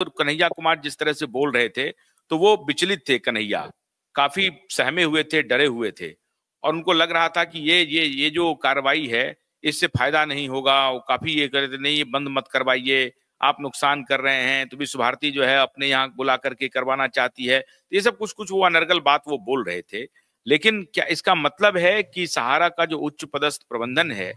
कन्हैया कुमार जिस तरह से बोल रहे थे तो वो विचलित थे। कन्हैया काफी सहमे हुए थे, डरे हुए थे, और उनको लग रहा था कि ये जो कार्रवाई है इससे फायदा नहीं होगा। वो काफी ये कर रहे थे, नहीं ये बंद मत करवाइए, आप नुकसान कर रहे हैं। तो विश्व भारती जो है अपने यहाँ बुला करके करवाना चाहती है। तो ये सब कुछ कुछ वो अनर्गल बात वो बोल रहे थे। लेकिन क्या इसका मतलब है कि सहारा का जो उच्च पदस्थ प्रबंधन है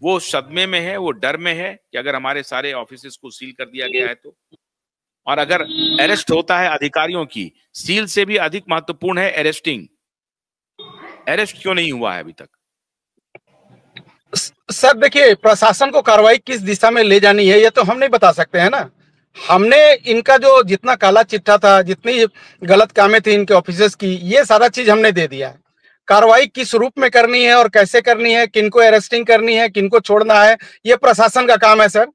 वो सदमे में है, वो डर में है कि अगर हमारे सारे ऑफिसेस को सील कर दिया गया है तो? और अगर अरेस्ट होता है अधिकारियों की, सील से भी अधिक महत्वपूर्ण है अरेस्टिंग। अरेस्ट क्यों नहीं हुआ है अभी तक? सर देखिए, प्रशासन को कार्रवाई किस दिशा में ले जानी है ये तो हम नहीं बता सकते हैं ना। हमने इनका जो जितना काला चिट्ठा था, जितनी गलत कामें थी इनके ऑफिसर्स की, ये सारा चीज हमने दे दिया है। कार्रवाई किस रूप में करनी है और कैसे करनी है, किनको अरेस्टिंग करनी है, किनको छोड़ना है, ये प्रशासन का काम है सर।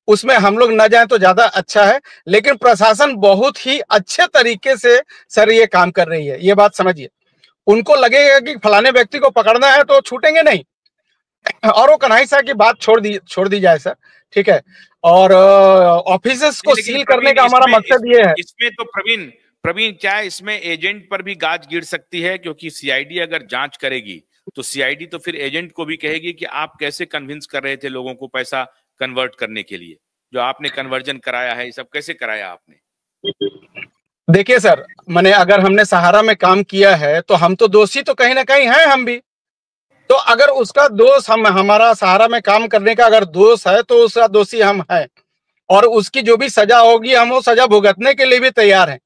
उसमें हम लोग न जाएं तो ज्यादा अच्छा है। लेकिन प्रशासन बहुत ही अच्छे तरीके से सर ये काम कर रही है, ये बात समझिए। उनको लगेगा कि फलाने व्यक्ति को पकड़ना है तो छूटेंगे नहीं, और वो कन्हैया साहब की बात छोड़ दी जाए सर, ठीक है। और ऑफिसेस को सील करने का हमारा मकसद ये है। इसमें तो प्रवीण क्या है, इसमें एजेंट पर भी गाज गिर सकती है, क्योंकि सीआईडी अगर जांच करेगी तो सीआईडी तो फिर एजेंट को भी कहेगी कि आप कैसे कन्विंस कर रहे थे लोगों को पैसा कन्वर्ट करने के लिए, जो आपने कन्वर्जन कराया है, ये सब कैसे कराया आपने? देखिए सर, मैंने अगर हमने सहारा में काम किया है तो हम तो दोषी तो कहीं ना कहीं हैं हम भी। तो अगर उसका दोष हमारा सहारा में काम करने का अगर दोष है तो उसका दोषी हम हैं, और उसकी जो भी सजा होगी हम वो सजा भुगतने के लिए भी तैयार हैं।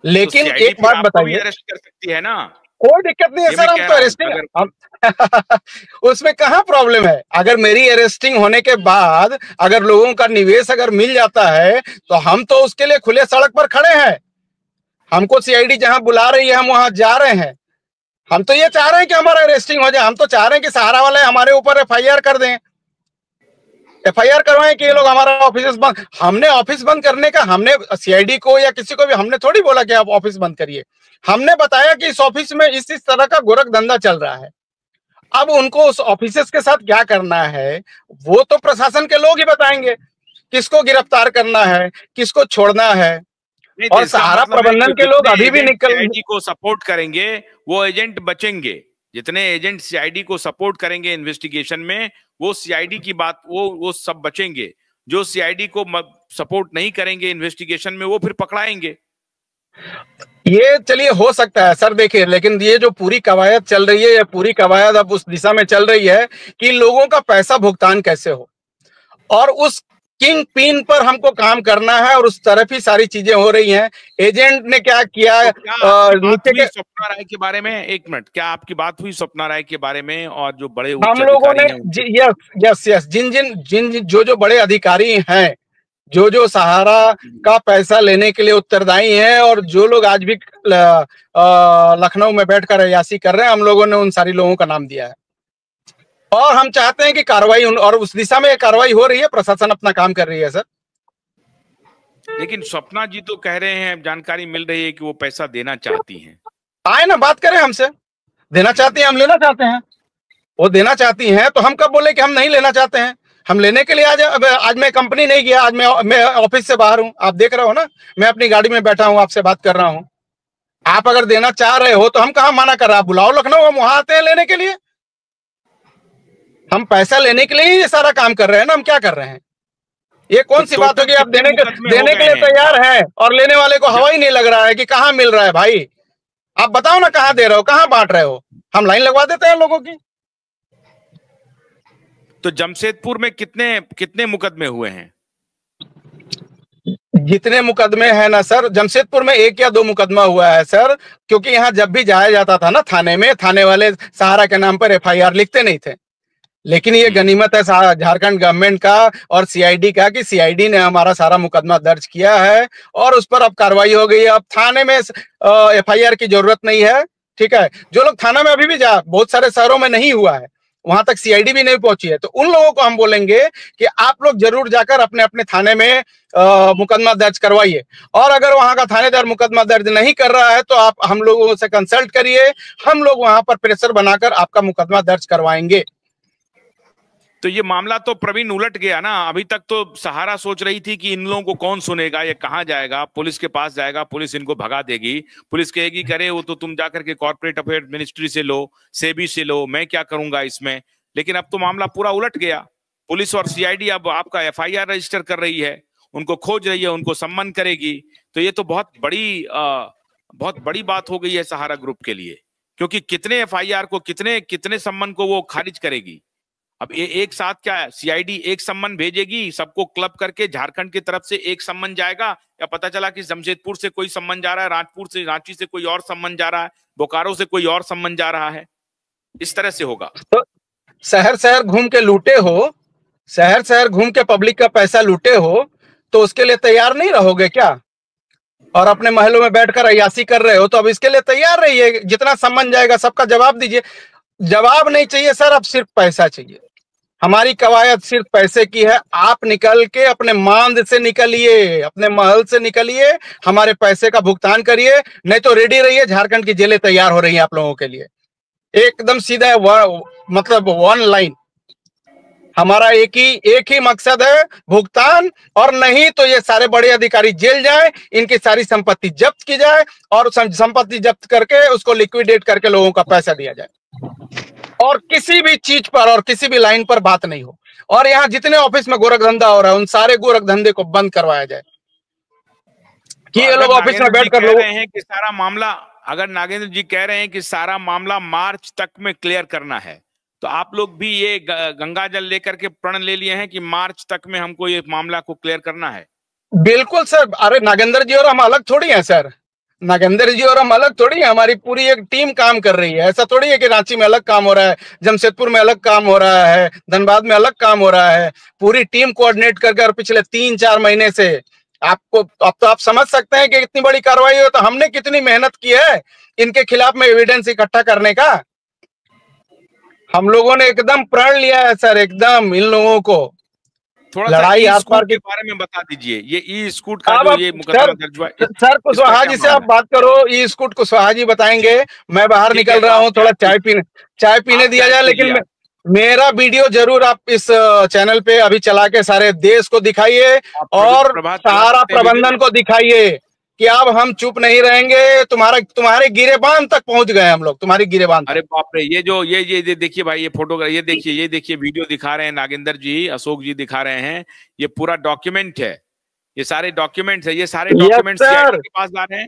लेकिन तो एक बात बताइए, अरेस्ट कर सकती है ना? कोई दिक्कत नहीं है सर, हम तो अरेस्टिंग उसमें कहाँ प्रॉब्लम है। अगर मेरी अरेस्टिंग होने के बाद अगर लोगों का निवेश अगर मिल जाता है तो हम तो उसके लिए खुले सड़क पर खड़े हैं। हमको सीआईडी जहां बुला रही है हम वहां जा रहे हैं। हम तो ये चाह रहे हैं कि हमारा अरेस्टिंग हो जाए। हम तो चाह रहे हैं कि सहारा वाले हमारे ऊपर एफआईआर कर दें, एफआईआर करवाएं कि ये लोग हमारा ऑफिस बंद। हमने ऑफिस बंद करने का, हमने सीआईडी को या किसी को भी हमने थोड़ी बोला कि आप ऑफिस बंद करिए। हमने बताया कि इस ऑफिस में इस तरह का गोरख धंधा चल रहा है। अब उनको उस ऑफिसर्स के साथ क्या करना है वो तो प्रशासन के लोग ही बताएंगे, किसको गिरफ्तार करना है, किसको छोड़ना है। और सहारा प्रबंधन के लोग अभी भी सीआईडी को सपोर्ट करेंगे वो एजेंट बचेंगे। जितने एजेंट सीआईडी को सपोर्ट करेंगे इन्वेस्टिगेशन में, वो सीआईडी की बात वो सब बचेंगे। जो सीआईडी को सपोर्ट नहीं करेंगे इन्वेस्टिगेशन में वो फिर पकड़ाएंगे। ये चलिए हो सकता है सर, देखिए, लेकिन ये जो पूरी कवायद चल रही है, ये पूरी कवायद अब उस दिशा में चल रही है कि लोगों का पैसा भुगतान कैसे हो, और उस किंग पिन पर हमको काम करना है, और उस तरफ ही सारी चीजें हो रही हैं। एजेंट ने क्या किया, नीचे के स्वप्ना राय के बारे में, एक मिनट, क्या आपकी बात हुई स्वप्ना राय के बारे में और जो बड़े हम लोगों ने यस जिन जो बड़े अधिकारी हैं, जो सहारा का पैसा लेने के लिए उत्तरदायी हैं, और जो लोग आज भी लखनऊ में बैठकर अयाशी कर रहे हैं, हम लोगों ने उन सारी लोगों का नाम दिया है। और हम चाहते हैं कि कार्रवाई, और उस दिशा में कार्रवाई हो रही है, प्रशासन अपना काम कर रही है सर। लेकिन स्वप्ना जी तो कह रहे हैं, जानकारी मिल रही है कि वो पैसा देना चाहती हैं। आए ना, बात करें हमसे। देना चाहती हैं, हम लेना चाहते हैं। वो देना चाहती हैं तो हम कब बोले कि हम नहीं लेना चाहते हैं? हम लेने के लिए आज मैं कंपनी नहीं गया, आज मैं ऑफिस से बाहर हूं। आप देख रहे हो ना, मैं अपनी गाड़ी में बैठा हूं, आपसे बात कर रहा हूं। आप अगर देना चाह रहे हो तो हम कहां मना कर रहे हैं? बुलाओ लखनऊ, हम वहां आते हैं लेने के लिए। हम पैसा लेने के लिए ये सारा काम कर रहे हैं ना। हम क्या कर रहे हैं? ये कौन सी बात होगी? आप देने के लिए तैयार हैं और लेने वाले को हवा ही नहीं लग रहा है कि कहां मिल रहा है। भाई आप बताओ ना, कहां दे रहे हो, कहां बांट रहे हो? हम लाइन लगवा देते हैं लोगों की। तो जमशेदपुर में कितने मुकदमे हुए हैं? जितने मुकदमे हैं ना सर, जमशेदपुर में 1 या 2 मुकदमा हुआ है सर, क्योंकि यहाँ जब भी जाया जाता था ना थाने में, थाने वाले सहारा के नाम पर एफआईआर लिखते नहीं थे। लेकिन ये गनीमत है झारखंड गवर्नमेंट का और सीआईडी का कि सीआईडी ने हमारा सारा मुकदमा दर्ज किया है और उस पर अब कार्रवाई हो गई है। अब थाने में एफआईआर की जरूरत नहीं है, ठीक है। जो लोग थाना में अभी भी बहुत सारे शहरों में नहीं हुआ है, वहां तक सीआईडी भी नहीं पहुंची है, तो उन लोगों को हम बोलेंगे कि आप लोग जरूर जाकर अपने अपने थाने में मुकदमा दर्ज करवाइए। और अगर वहां का थानेदार मुकदमा दर्ज नहीं कर रहा है तो आप हम लोगों से कंसल्ट करिए, हम लोग वहां पर प्रेशर बनाकर आपका मुकदमा दर्ज करवाएंगे। तो ये मामला तो प्रवीण उलट गया ना। अभी तक तो सहारा सोच रही थी कि इन लोगों को कौन सुनेगा, ये कहाँ जाएगा, पुलिस के पास जाएगा, पुलिस इनको भगा देगी, पुलिस कहेगी करे वो तो तुम जाकर के कॉर्पोरेट अफेयर मिनिस्ट्री से लो, सेबी से लो, मैं क्या करूंगा इसमें। लेकिन अब तो मामला पूरा उलट गया। पुलिस और सीआईडी अब आपका एफआईआर रजिस्टर कर रही है, उनको खोज रही है, उनको सम्मन करेगी। तो ये तो बहुत बड़ी बात हो गई है सहारा ग्रुप के लिए, क्योंकि कितने एफआईआर को, कितने कितने सम्मन को वो खारिज करेगी। अब ये एक साथ क्या है, सीआईडी एक सम्मन भेजेगी सबको क्लब करके, झारखंड की तरफ से एक सम्मन जाएगा, या पता चला कि जमशेदपुर से कोई सम्मन जा रहा है, रांची से कोई और सम्मन जा रहा है, बोकारो से कोई और सम्मन जा रहा है, इस तरह से होगा। तो शहर शहर घूम के लूटे हो, शहर शहर घूम के पब्लिक का पैसा लूटे हो, तो उसके लिए तैयार नहीं रहोगे क्या? और अपने महलों में बैठकर अय्यासी कर रहे हो, तो अब इसके लिए तैयार रहिए। जितना सम्मन जाएगा सबका जवाब दीजिए। जवाब नहीं चाहिए सर, अब सिर्फ पैसा चाहिए। हमारी कवायद सिर्फ पैसे की है। आप निकल के अपने मांद से निकलिए, अपने महल से निकलिए, हमारे पैसे का भुगतान करिए, नहीं तो रेडी रहिए, झारखंड की जेलें तैयार हो रही हैं आप लोगों के लिए। एकदम सीधा मतलब वन लाइन। हमारा एक ही मकसद है, भुगतान। और नहीं तो ये सारे बड़े अधिकारी जेल जाए, इनकी सारी संपत्ति जब्त की जाए, और संपत्ति जब्त करके उसको लिक्विडेट करके लोगों का पैसा दिया जाए, और किसी भी चीज पर और किसी भी लाइन पर बात नहीं हो। और यहाँ जितने ऑफिस में गोरख धंधा हो रहा है, उन सारे गोरख धंधे को बंद करवाया जाए कि ये लोग ऑफिस में बैठ कर लोग रहे हैं कि सारा मामला, अगर नागेंद्र जी कह रहे हैं कि सारा मामला मार्च तक में क्लियर करना है, तो आप लोग भी ये गंगा जल लेकर के प्रण ले लिए हैं कि मार्च तक में हमको ये मामला को क्लियर करना है? बिल्कुल सर। अरे नागेंद्र जी और हम अलग थोड़ी हैं सर, नागेंद्र जी और हम अलग थोड़ी है, हमारी पूरी एक टीम काम कर रही है। ऐसा थोड़ी है कि रांची में अलग काम हो रहा है, जमशेदपुर में अलग काम हो रहा है, धनबाद में अलग काम हो रहा है। पूरी टीम कोऑर्डिनेट करके, और पिछले 3-4 महीने से आपको, अब तो आप समझ सकते हैं कि इतनी बड़ी कार्रवाई हो तो हमने कितनी मेहनत की है इनके खिलाफ में एविडेंस इकट्ठा करने का। हम लोगों ने एकदम प्रण लिया है सर, एकदम इन लोगों को। थोड़ा लड़ाई आर पार के बारे में बता दीजिए। ये ई स्कूट का जो ये मुकदमा दर्ज हुआ, सर कुशवाहा जी से आप बात करो। ई स्कूट कुशवाहा जी बताएंगे। मैं बाहर निकल रहा हूँ, थोड़ा चाय पीने दिया जाए। लेकिन मेरा वीडियो जरूर आप इस चैनल पे अभी चला के सारे देश को दिखाइए, और सहारा प्रबंधन को दिखाइए कि अब हम चुप नहीं रहेंगे। तुम्हारे गिरेबान तक पहुंच गए हम लोग, तुम्हारी गिरेबान। अरे बाप रे, ये जो ये देखिए भाई, ये फोटोग्राफ, ये देखिए वीडियो दिखा रहे हैं नागेंद्र जी, अशोक जी दिखा रहे हैं। ये पूरा डॉक्यूमेंट है, ये सारे डॉक्यूमेंट्स है, ये सारे डॉक्यूमेंट्स के पास जा रहे हैं,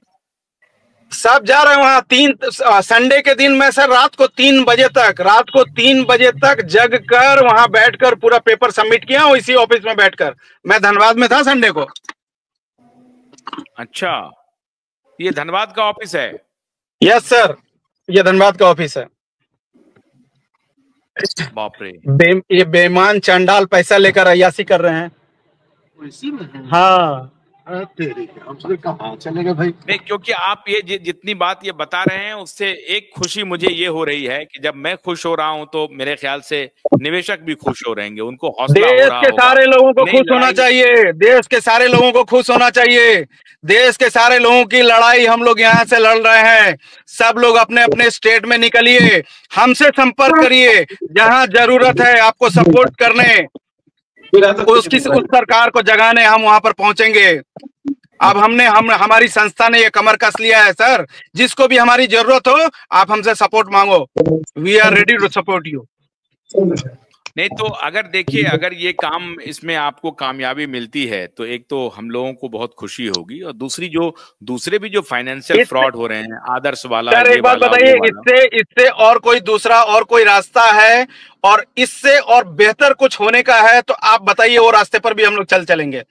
सब जा रहे हैं वहां। संडे के दिन में सर रात को 3 बजे तक जग कर वहां बैठकर पूरा पेपर सबमिट किया हूं, इसी ऑफिस में बैठकर। मैं धनबाद में था संडे को। अच्छा, ये धनबाद का ऑफिस है? यस सर, ये धनबाद का ऑफिस है। बाप रे, ये बेईमान चंडाल पैसा लेकर अय्यासी कर रहे हैं। हाँ, कहाँ चले गए भाई? नहीं, क्योंकि आप ये जितनी बात ये बता रहे हैं, उससे एक खुशी मुझे ये हो रही है कि जब मैं खुश हो रहा हूं तो मेरे ख्याल से निवेशक भी खुश हो रहेंगे, उनको हौसला हो रहा होगा। देश के सारे लोगों को खुश होना चाहिए, देश के सारे लोगों को खुश होना चाहिए। देश के सारे लोगों की लड़ाई हम लोग यहाँ से लड़ रहे हैं। सब लोग अपने अपने स्टेट में निकलिए, हमसे संपर्क करिए, जहाँ जरूरत है आपको सपोर्ट करने, उस सरकार को जगाने हम वहां पर पहुंचेंगे। अब हमारी संस्था ने ये कमर कस लिया है सर। जिसको भी हमारी जरूरत हो, आप हमसे सपोर्ट मांगो, we are ready to support you. नहीं तो अगर देखिए, अगर ये काम, इसमें आपको कामयाबी मिलती है तो एक तो हम लोगों को बहुत खुशी होगी, और दूसरे भी जो फाइनेंशियल फ्रॉड हो रहे हैं, आदर्श वाला, सर एक बात बताइए, इससे और कोई दूसरा और कोई रास्ता है, और इससे और बेहतर कुछ होने का है तो आप बताइए, वो रास्ते पर भी हम लोग चलेंगे।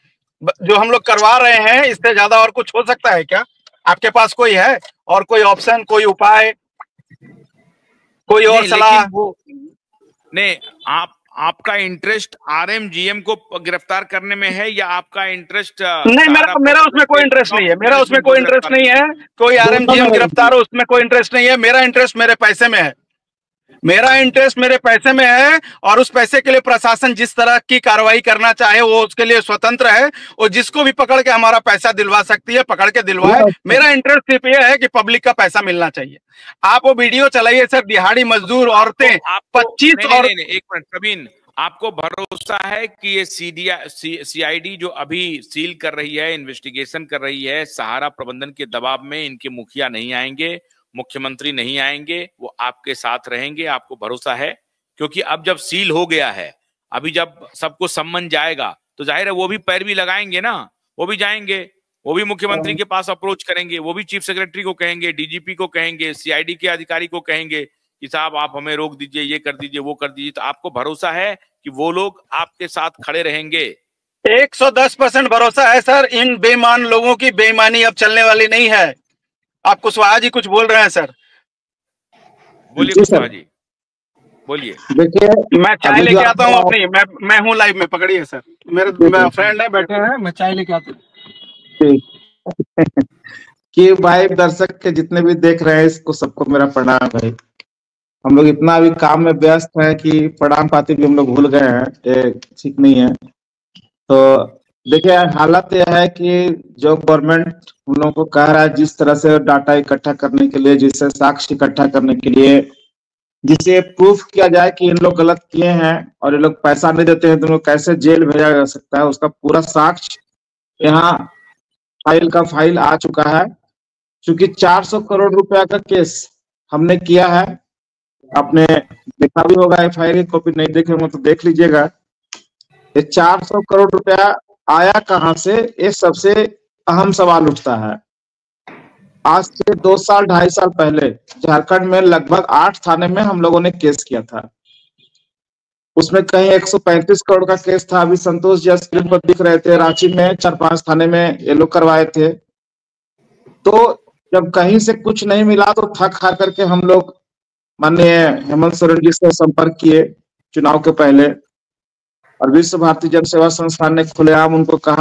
जो हम लोग करवा रहे हैं, इससे ज्यादा और कुछ हो सकता है क्या? आपके पास कोई है और कोई ऑप्शन, कोई उपाय, कोई और सलाह? नहीं, आपका इंटरेस्ट आरएमजीएम को गिरफ्तार करने में है, या आपका इंटरेस्ट? नहीं, मेरा उसमें कोई इंटरेस्ट नहीं है। मेरा उसमें कोई इंटरेस्ट नहीं है, कोई आरएमजीएम गिरफ्तार हो उसमें कोई इंटरेस्ट नहीं है। मेरा इंटरेस्ट मेरे पैसे में है, मेरा इंटरेस्ट मेरे पैसे में है। और उस पैसे के लिए प्रशासन जिस तरह की कार्रवाई करना चाहे वो उसके लिए स्वतंत्र है। और जिसको भी पकड़ के हमारा पैसा दिलवा सकती है, पकड़ के दिलवाए। मेरा इंटरेस्ट सिर्फ ये है कि पब्लिक का पैसा मिलना चाहिए। आप वो वीडियो चलाइए सर, दिहाड़ी मजदूर औरतें, 25 और एक मिनट प्रवीण, आपको भरोसा है कि ये सीआईडी जो अभी सील कर रही है, इन्वेस्टिगेशन कर रही है, सहारा प्रबंधन के दबाव में इनके मुखिया नहीं आएंगे, मुख्यमंत्री नहीं आएंगे, वो आपके साथ रहेंगे? आपको भरोसा है? क्योंकि अब जब सील हो गया है, अभी जब सबको सम्मन जाएगा तो जाहिर है वो भी पैरवी लगाएंगे ना, वो भी जाएंगे, वो भी मुख्यमंत्री के पास अप्रोच करेंगे, वो भी चीफ सेक्रेटरी को कहेंगे, डीजीपी को कहेंगे, सीआईडी के अधिकारी को कहेंगे कि साहब आप हमें रोक दीजिए, ये कर दीजिए, वो कर दीजिए। तो आपको भरोसा है कि वो लोग आपके साथ खड़े रहेंगे? 110% भरोसा है सर। इन बेईमान लोगों की बेईमानी अब चलने वाली नहीं है। आप कुशवाहा जी कुछ बोल रहे हैं सर? बोलिए कुशवाहा जी, बोलिए। देखिए, मैं चाय लेके आता हूँ अपनी, मैं हूँ लाइव में, पकड़िए सर। मेरे फ्रेंड है, बैठे हैं, मैं चाय लेके आता हूँ। कि भाई दर्शक के जितने भी देख रहे हैं इसको सबको मेरा प्रणाम भाई। हम लोग इतना अभी काम में व्यस्त हैं कि प्रणाम पाती भी हम लोग भूल गए हैं, ये ठीक नहीं है। तो देखिए, हालत यह है कि जो गवर्नमेंट हम लोगों को कह रहा है जिस तरह से डाटा इकट्ठा करने के लिए, जिससे साक्ष्य इकट्ठा करने के लिए, जिसे प्रूफ किया जाए कि इन लोग गलत किए हैं और ये लोग पैसा नहीं देते हैं तो उनको कैसे जेल भेजा जा सकता है, उसका पूरा साक्ष्य यहाँ फाइल का फाइल आ चुका है। क्योंकि 400 करोड़ रुपया का केस हमने किया है, आपने देखा भी होगा, एफआईआर की कॉपी नहीं देखे होंगे तो देख लीजिएगा। ये 400 करोड़ रुपया आया कहां से, ये सबसे अहम सवाल उठता है। आज से 2 साल 2.5 साल पहले झारखंड में लगभग 8 थाने में हम लोगों ने केस किया था। उसमें कहीं 135 करोड़ का केस था। अभी संतोष जी स्क्रीन पर दिख रहे थे, रांची में 4-5 थाने में ये लोग करवाए थे। तो जब कहीं से कुछ नहीं मिला तो थक हार करके हम लोग माननीय हेमंत सोरेन जी से संपर्क किए चुनाव के पहले, और विश्व भारती जन सेवा संस्थान ने खुलेआम उनको कहा